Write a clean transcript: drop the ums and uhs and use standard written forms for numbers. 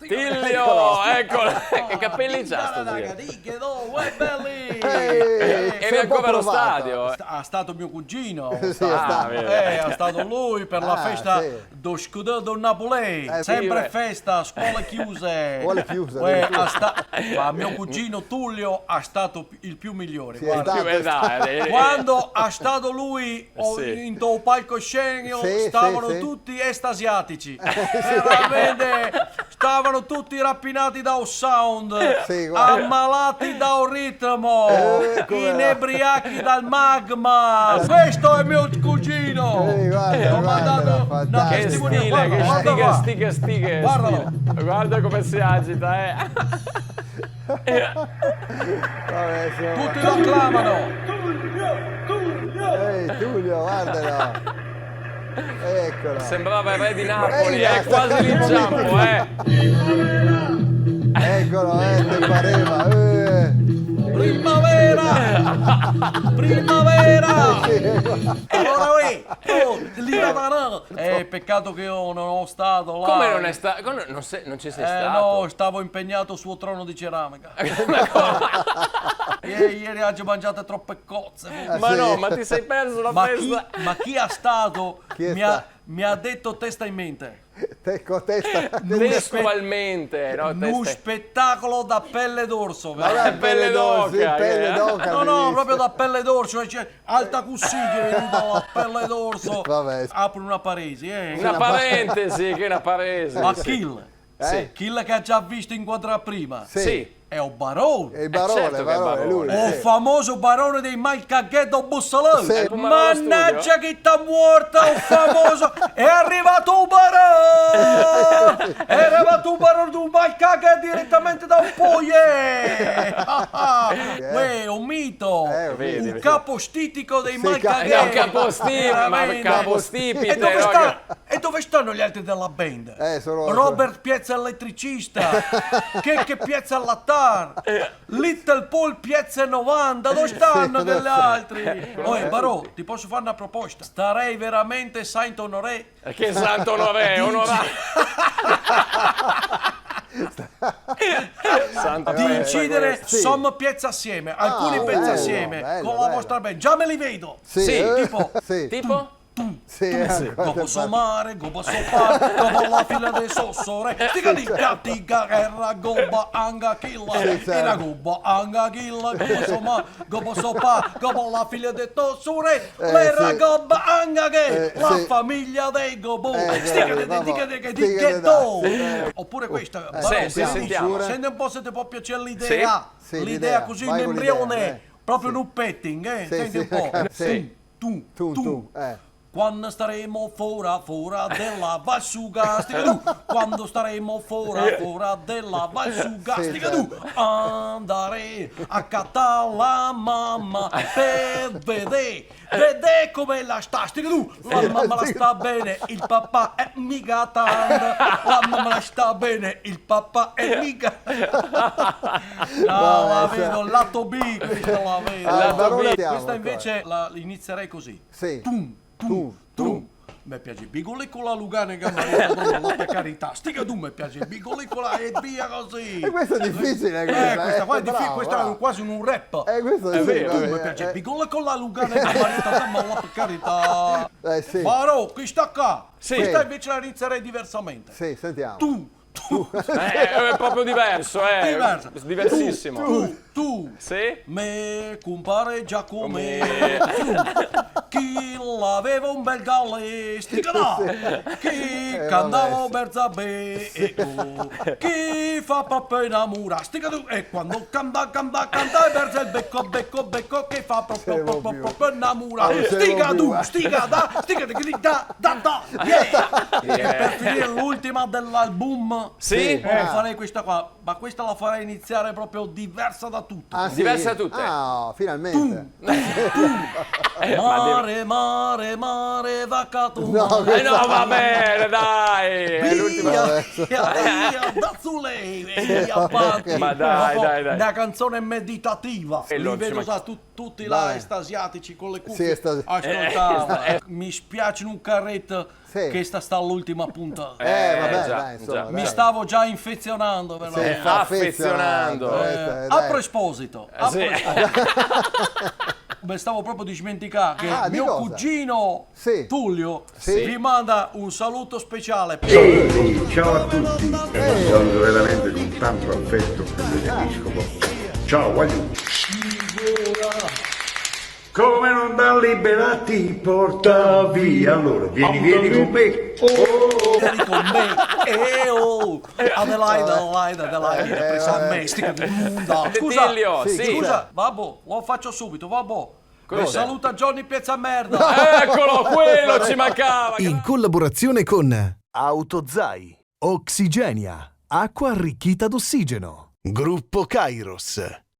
Tiglio, eccolo, che capelli c'ha sto zio? belli! Eri ancora allo stadio? Ha stato mio cugino, vero. è stato lui per la festa sì. do Scudetto Napoli, sì, sempre beh. festa, scuole chiuse. Scuole chiuse, Ma mio cugino Tullio ha stato il più migliore. Sì, Guarda. esatto. Quando ha stato lui Sì. in un palcoscenico, Sì, stavano sì. tutti estasiatici. Veramente stavano tutti rapinati da un sound, Sì, guarda. ammalati da un ritmo, come inebriachi dal magma. Questo è mio cugino. guarda, Ho mandato guarda, una Che testimonia. stile, che Guarda qua. stighe. Guardalo. Guarda come si agita, Vabbè, Tutti lo acclamano. Ehi, Tullio, guardalo. Eccolo. Sembrava il re di Napoli, Ehi, è quasi l'inciampo, Eccolo, ti pareva. Primavera! Sì, Allora, peccato che io non ho stato là. Come non è stato? Non ci sei stato? No, stavo impegnato sul trono di ceramica. Ieri oggi mangiate troppe cozze. Ma sì. no, ma ti sei perso la festa? Ma chi ha stato Chi è stato? mi ha detto testa in mente. testa. Testualmente, no? Un spettacolo da pelle d'orso. Vabbè, pelle d'oca, sì, pelle che- d'oca. No, hai no, visto? proprio da pelle d'orso, cioè alta così che è venuta la pelle d'orso. Vabbè. Apro una paresi, Una parentesi, che una paresi. Ma sì. Kill, Sì. Kill che ha già visto inquadrare prima, Sì. è un barone. E il barone, certo che è barone, lui. barone. Un famoso barone dei Malcaghetto Bussolone. Sì. Mannaggia che t'ha morta, un famoso. È arrivato un barone. È arrivato un barone di un Malcaghetto direttamente da un Puglie. Uè, un mito. vedi, Un vedi. capostitico dei Sì, Malcaghetti. No, capostipite, ma Veramente. capostipite. E dove, no, e dove stanno gli altri della band? sono- Robert Piazza elettricista, che Piazza Lattare, Little Paul Piazza 90, dove stanno Sì, degli adesso- altri? Poi Barò, ti posso fare una proposta? Starei veramente Saint Honoré. Che santo onorè, onorato. Santo Di incidere sì. some pezzi assieme, alcuni pezzi bello, assieme, bello, con la bello. vostra band. Già me li vedo. Sì, tipo- Sì. Tipo? Sì, Gobo somare, gobo sopare, gobo la fila dei sossore, stica di cattiga, era goba anga killa, Sì, era certo. goba anga killa, gobo somare, gobo sopare, gobo la figlia dei tossore, l'era sì. goba anga che, la sì. famiglia dei gobo, sì, stica di vabbè. dica di Stica di ghetto. dai. Oppure questa, sì, sentiamo. senti un po' se ti può piacere l'idea, Sì, l'idea. l'idea così Vai in con l'idea, embrione, proprio Sì. in un petting, Sì, senti sì, un po'. sì. Tu. Tu. Quando staremo fuori della Valsuga, stica tu. Quando staremo fuori della Valsuga, Sì, stica certo. tu. Andare a cattare la mamma per vedere come la sta, stica tu. La mamma la sta bene, il papà è mica tanto. La mamma la sta bene, il papà è mica. No, la Vabbè, vedo, lato B, questa la vedo. Allora, Barone Questa andiamo qua. invece la inizierei così. Sì. Tu. Mi piace Bigoli con la Lugana e Gambaretta, per carità. Stica tu, mi piace Bigoli con la e via così. E questo è difficile, Questa qua è difficile, bravo, questa è bravo. quasi un rap. Questo è vero, Tu mi piace Bigoli con la Lugana e Gambaretta, per carità. sì. Faro, qui sta qua. Sì. Questa invece la inizierei diversamente. Sì, sentiamo. Tu. È proprio diverso, Diverso. Diversissimo. Tu. Sì? Me compare Giacome, chi l'aveva un bel galle, stica là, chi cantava Berzabè, chi fa proprio innamora, stica tu, e quando canta, e Berza il becco, che fa proprio innamora, Non ce stica l'ho tu, più, stica da, yeah. E per finire l'ultima dell'album, Sì? farei questa qua, ma questa la farei iniziare proprio diversa da tutto. Ah, sì? Diverse da tutte. Ah, finalmente. Mare, vacca tu. No, No, va bene, dai! È l'ultima. Via, via, da Zule. e via avanti. Ma dai, Proprio dai. una canzone meditativa. E Li non ci vedo manca- tutti là Vai. estasiatici con le Sì, cuffie. Ascoltavano. Mi spiace un carretto Sì. che sta all'ultima puntata. Vabbè, già, dai, insomma, già. Mi dai. stavo già infezionando per Sì, la- fa affezionando. questa, a dai. proposito, Sì. mi stavo proprio dimenticando che Ah, di mio cosa? cugino Sì. Tullio Sì. vi manda un saluto speciale. Sì, ciao a tutti, sono veramente con tanto affetto per l'Episcopo. Ciao, voglio. Come non da liberati porta via, allora vieni con me. Vieni con me. Adelaide, presa a me, stica di immonda. Scusa, Tiglio, sì. scusa, vabbè, lo faccio subito, vabbè. Saluta Johnny Piazza Merda. Eccolo, quello ci mancava. In collaborazione con Autozai, Oxigenia, acqua arricchita d'ossigeno, Gruppo Kairos.